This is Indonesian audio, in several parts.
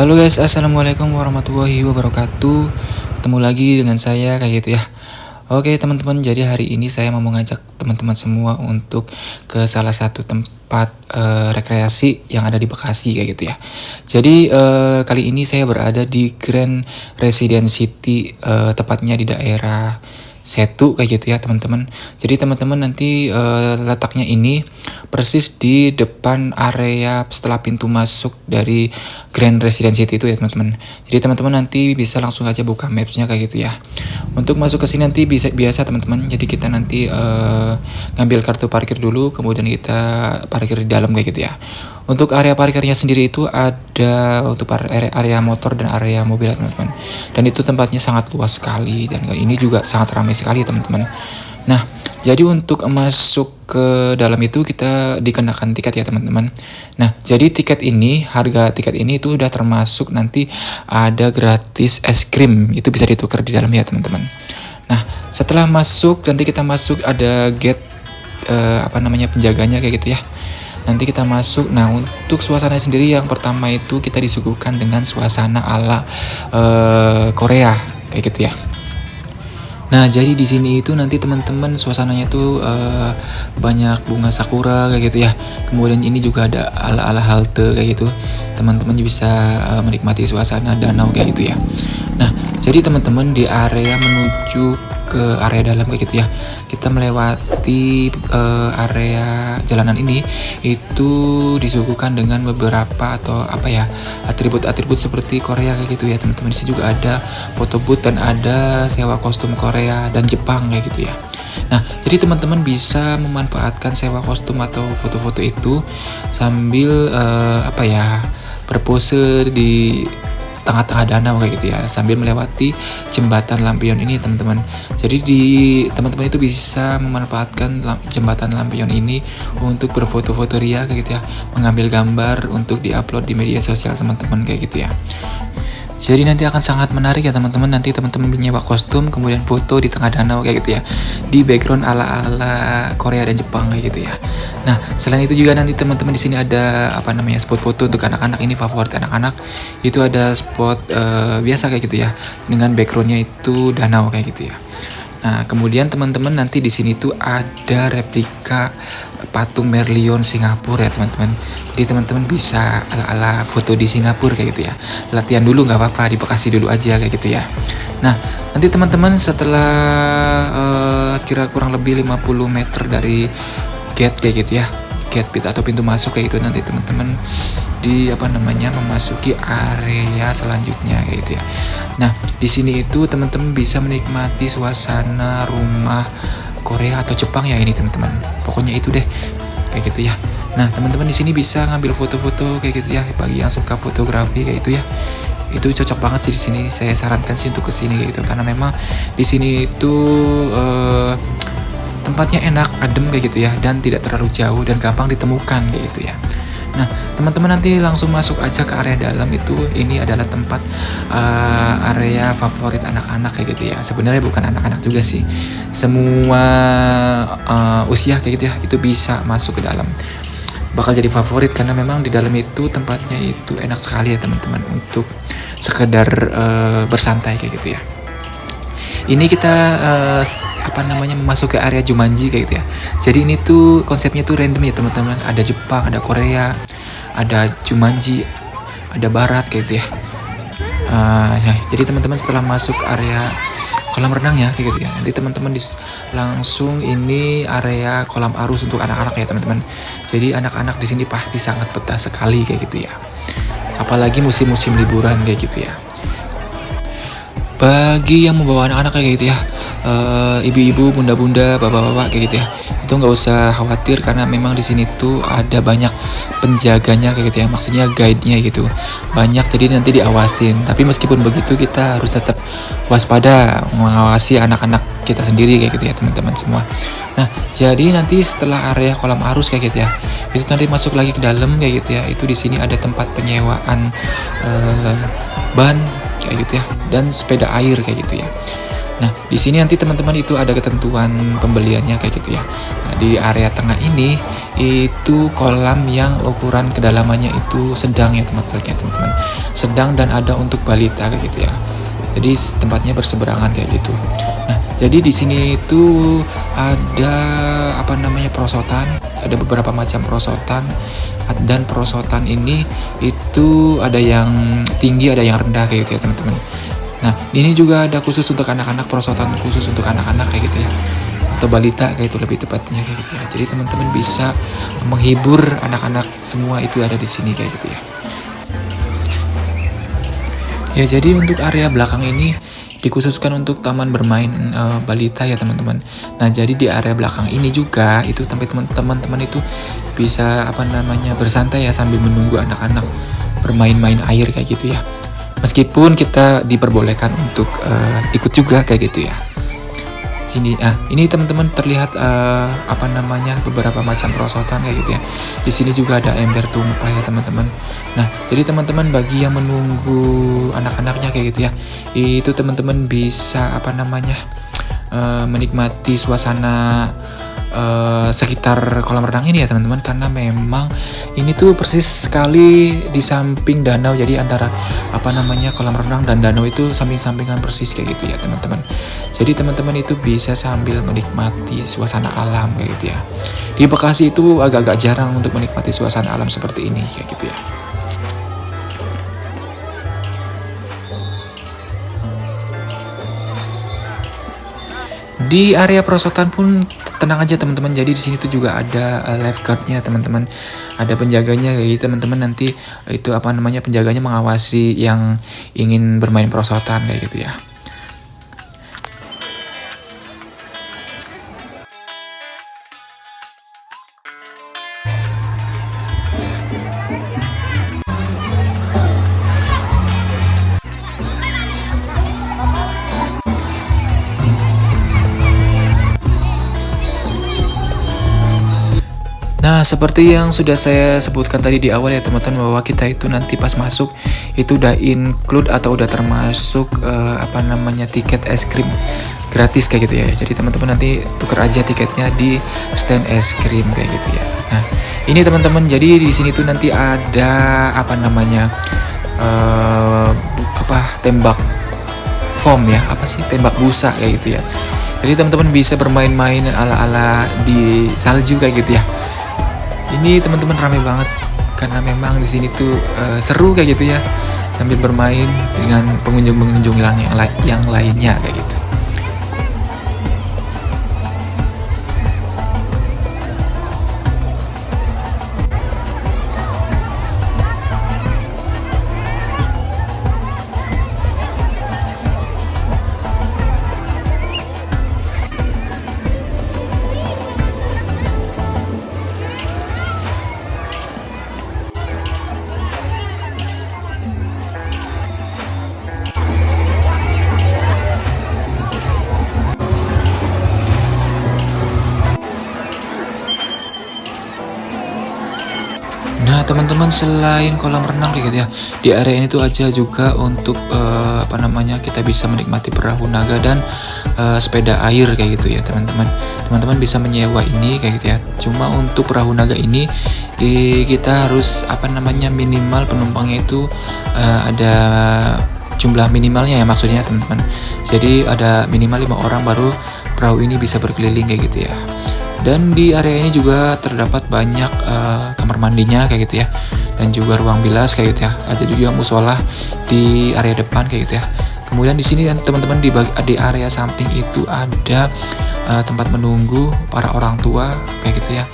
Halo guys, assalamualaikum warahmatullahi wabarakatuh. Ketemu lagi dengan saya kayak gitu ya. Oke teman-teman, jadi hari ini saya mau mengajak teman-teman semua untuk ke salah satu tempat rekreasi yang ada di Bekasi kayak gitu ya. Jadi kali ini saya berada di Grand Residence City, tepatnya di daerah Setu kayak gitu ya teman-teman. Jadi teman-teman nanti letaknya ini persis di depan area setelah pintu masuk dari Grand Residence City itu ya teman-teman. Jadi teman-teman nanti bisa langsung aja buka mapsnya kayak gitu ya. Untuk masuk ke sini nanti bisa biasa teman-teman. Jadi kita nanti ngambil kartu parkir dulu, kemudian kita parkir di dalam kayak gitu ya. Untuk area parkirnya sendiri itu ada untuk area motor dan area mobil teman-teman. Dan itu tempatnya sangat luas sekali dan ini juga sangat ramai sekali teman-teman. Nah, jadi untuk masuk ke dalam itu kita dikenakan tiket ya teman-teman. Nah, jadi harga tiket ini itu udah termasuk nanti ada gratis es krim. Itu bisa ditukar di dalam ya teman-teman. Nah, setelah masuk nanti kita masuk ada gate penjaganya kayak gitu ya. Nanti kita masuk. Nah, untuk suasana sendiri yang pertama itu kita disuguhkan dengan suasana ala Korea kayak gitu ya. Nah, jadi di sini itu nanti teman-teman suasananya tuh banyak bunga sakura kayak gitu ya. Kemudian ini juga ada ala-ala halte kayak gitu. Teman-teman bisa menikmati suasana danau kayak gitu ya. Nah, jadi teman-teman di area menuju ke area dalam kayak gitu ya. Kita melewati area jalanan ini itu disuguhkan dengan beberapa atribut-atribut seperti Korea kayak gitu ya teman-teman. Di sini juga ada foto booth dan ada sewa kostum Korea dan Jepang kayak gitu ya. Nah, jadi teman-teman bisa memanfaatkan sewa kostum atau foto-foto itu sambil berpose di tengah-tengah danau kayak gitu ya, sambil melewati jembatan lampion ini teman-teman. Jadi teman-teman itu bisa memanfaatkan jembatan lampion ini untuk berfoto-foto ria kayak gitu ya, mengambil gambar untuk diupload di media sosial teman-teman kayak gitu ya. Jadi nanti akan sangat menarik ya teman-teman. Nanti teman-teman menyewa kostum kemudian foto di tengah danau kayak gitu ya, di background ala-ala Korea dan Jepang kayak gitu ya. Nah, selain itu juga nanti teman-teman di sini ada spot foto untuk anak-anak. Ini favorit anak-anak. Itu ada spot biasa kayak gitu ya, dengan backgroundnya itu danau kayak gitu ya. Nah, kemudian teman-teman nanti di sini tuh ada replika patung Merlion Singapura ya teman-teman. Jadi teman-teman bisa ala-ala foto di Singapura kayak gitu ya. Latihan dulu nggak apa-apa, di Bekasi dulu aja kayak gitu ya. Nah, nanti teman-teman setelah kira kurang lebih 50 meter dari gate kayak gitu ya, gate atau pintu masuk kayak gitu, nanti teman-teman memasuki area selanjutnya kayak gitu ya. Nah, di sini itu teman-teman bisa menikmati suasana rumah Korea atau Jepang ya ini teman-teman. Pokoknya itu deh kayak gitu ya. Nah, teman-teman di sini bisa ngambil foto-foto kayak gitu ya, bagi yang suka fotografi kayak gitu ya. Itu cocok banget sih di sini. Saya sarankan sih untuk kesini kayak gitu, karena memang di sini itu tempatnya enak, adem kayak gitu ya, dan tidak terlalu jauh dan gampang ditemukan kayak gitu ya. Nah, teman-teman nanti langsung masuk aja ke area dalam itu. Ini adalah tempat area favorit anak-anak kayak gitu ya. Sebenarnya bukan anak-anak juga sih, semua usia kayak gitu ya, itu bisa masuk ke dalam. Bakal jadi favorit karena memang di dalam itu tempatnya itu enak sekali ya teman-teman, untuk sekedar bersantai kayak gitu ya. Ini kita memasuki area Jumanji kayak gitu ya. Jadi ini tuh konsepnya tuh random ya teman-teman. Ada Jepang, ada Korea, ada Jumanji, ada Barat kayak gitu ya. Jadi teman-teman setelah masuk area kolam renang ya kayak gitu ya, nanti teman-teman langsung ini area kolam arus untuk anak-anak ya teman-teman. Jadi anak-anak di sini pasti sangat betah sekali kayak gitu ya. Apalagi musim-musim liburan kayak gitu ya. Bagi yang membawa anak-anak kayak gitu ya, ibu-ibu, bunda-bunda, bapak-bapak kayak gitu ya, itu nggak usah khawatir karena memang di sini tuh ada banyak penjaganya kayak gitu ya, maksudnya guide-nya gitu banyak, jadi nanti diawasin. Tapi meskipun begitu kita harus tetap waspada mengawasi anak-anak kita sendiri kayak gitu ya teman-teman semua. Nah, jadi nanti setelah area kolam arus kayak gitu ya, itu nanti masuk lagi ke dalam kayak gitu ya. Itu di sini ada tempat penyewaan ban kayak gitu ya, dan sepeda air kayak gitu ya. Nah, di sini nanti teman-teman itu ada ketentuan pembeliannya kayak gitu ya. Nah, di area tengah ini itu kolam yang ukuran kedalamannya itu sedang ya teman-teman, sedang dan ada untuk balita kayak gitu ya. Jadi tempatnya berseberangan kayak gitu. Nah, jadi di sini itu ada perosotan, ada beberapa macam perosotan, dan perosotan ini itu ada yang tinggi, ada yang rendah kayak gitu ya teman-teman. Nah, ini juga ada khusus untuk anak-anak, perosotan khusus untuk anak-anak kayak gitu ya, atau balita kayak itu lebih tepatnya kayak gitu ya. Jadi teman-teman bisa menghibur anak-anak semua itu ada di sini kayak gitu ya. Ya, jadi untuk area belakang ini dikhususkan untuk taman bermain balita ya teman-teman. Nah, jadi di area belakang ini juga itu tempat teman-teman itu bisa bersantai ya sambil menunggu anak-anak bermain-main air kayak gitu ya. Meskipun kita diperbolehkan untuk ikut juga kayak gitu ya. Ini teman-teman terlihat beberapa macam perosotan kayak gitu ya. Di sini juga ada ember tumpah ya teman-teman. Nah, jadi teman-teman bagi yang menunggu anak-anaknya kayak gitu ya, itu teman-teman bisa menikmati suasana sekitar kolam renang ini ya teman-teman, karena memang ini tuh persis sekali di samping danau. Jadi antara kolam renang dan danau itu samping-sampingan persis kayak gitu ya teman-teman. Jadi teman-teman itu bisa sambil menikmati suasana alam kayak gitu ya. Di Bekasi itu agak-agak jarang untuk menikmati suasana alam seperti ini kayak gitu ya. Di area perosotan pun tenang aja teman-teman. Jadi di sini tuh juga ada lifeguardnya teman-teman. Ada penjaganya kayak gitu teman-teman. Nanti itu penjaganya mengawasi yang ingin bermain perosotan kayak gitu ya. Nah, seperti yang sudah saya sebutkan tadi di awal ya teman-teman, bahwa kita itu nanti pas masuk itu udah include atau udah termasuk tiket es krim gratis kayak gitu ya. Jadi teman-teman nanti tuker aja tiketnya di stand es krim kayak gitu ya. Nah, ini teman-teman, jadi di sini tuh nanti ada tembak foam ya, tembak busa kayak gitu ya. Jadi teman-teman bisa bermain-main ala-ala di salju kayak gitu ya. Ini teman-teman ramai banget karena memang di sini tuh seru kayak gitu ya, sambil bermain dengan pengunjung-pengunjung yang lainnya kayak gitu. Nah teman-teman, selain kolam renang kayak gitu ya, di area ini tuh aja juga untuk kita bisa menikmati perahu naga dan sepeda air kayak gitu ya teman-teman. Teman-teman bisa menyewa ini kayak gitu ya. Cuma untuk perahu naga ini kita harus minimal penumpangnya itu ada jumlah minimalnya ya, maksudnya teman-teman. Jadi ada minimal 5 orang baru perahu ini bisa berkeliling kayak gitu ya. Dan di area ini juga terdapat banyak kamar mandinya kayak gitu ya, dan juga ruang bilas kayak gitu ya. Ada juga musola di area depan kayak gitu ya. Kemudian di sini teman-teman di area samping itu ada tempat menunggu para orang tua kayak gitu ya.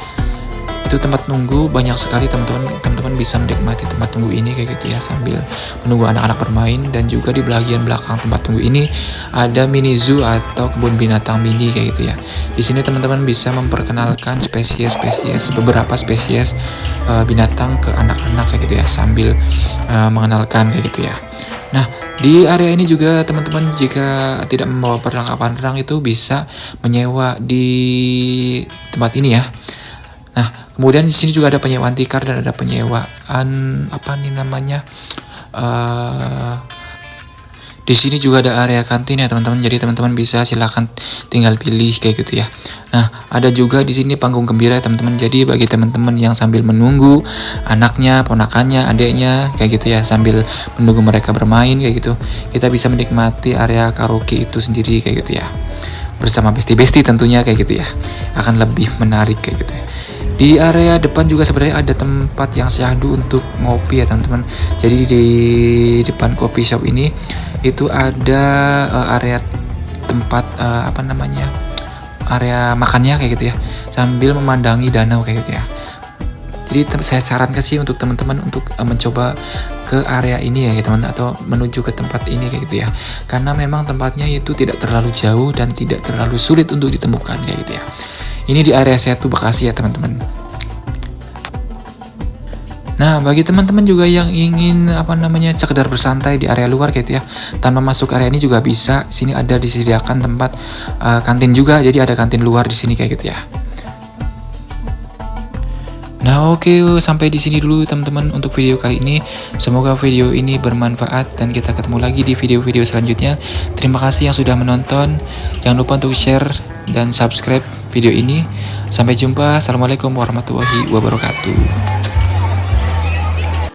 Itu tempat nunggu banyak sekali teman-teman bisa menikmati tempat tunggu ini kayak gitu ya, sambil menunggu anak-anak bermain. Dan juga di bagian belakang tempat tunggu ini ada mini zoo atau kebun binatang mini kayak gitu ya. Di sini teman-teman bisa memperkenalkan beberapa spesies binatang ke anak-anak kayak gitu ya, sambil mengenalkan kayak gitu ya. Nah, di area ini juga teman-teman jika tidak membawa perlengkapan renang itu bisa menyewa di tempat ini ya. Nah, kemudian di sini juga ada penyewaan tikar dan ada penyewaan Di sini juga ada area kantin ya teman-teman. Jadi teman-teman bisa silakan tinggal pilih kayak gitu ya. Nah, ada juga di sini panggung gembira ya teman-teman. Jadi bagi teman-teman yang sambil menunggu anaknya, ponakannya, adiknya kayak gitu ya, sambil menunggu mereka bermain kayak gitu, kita bisa menikmati area karaoke itu sendiri kayak gitu ya. Bersama besti-besti tentunya kayak gitu ya. Akan lebih menarik kayak gitu ya. Di area depan juga sebenarnya ada tempat yang syahdu untuk ngopi ya teman-teman. Jadi di depan coffee shop ini itu ada area tempat area makannya kayak gitu ya, sambil memandangi danau kayak gitu ya. Jadi saya sarankan sih untuk teman-teman untuk mencoba ke area ini ya teman, atau menuju ke tempat ini kayak gitu ya. Karena memang tempatnya itu tidak terlalu jauh dan tidak terlalu sulit untuk ditemukan kayak gitu ya. Ini di area Setu Bekasi ya teman-teman. Nah, bagi teman-teman juga yang ingin sekedar bersantai di area luar gitu ya, tanpa masuk area ini juga bisa. Sini ada disediakan tempat kantin juga, jadi ada kantin luar di sini kayak gitu ya. Nah, oke, sampai di sini dulu teman-teman untuk video kali ini. Semoga video ini bermanfaat dan kita ketemu lagi di video-video selanjutnya. Terima kasih yang sudah menonton. Jangan lupa untuk share dan subscribe video ini. Sampai jumpa. Assalamualaikum warahmatullahi wabarakatuh.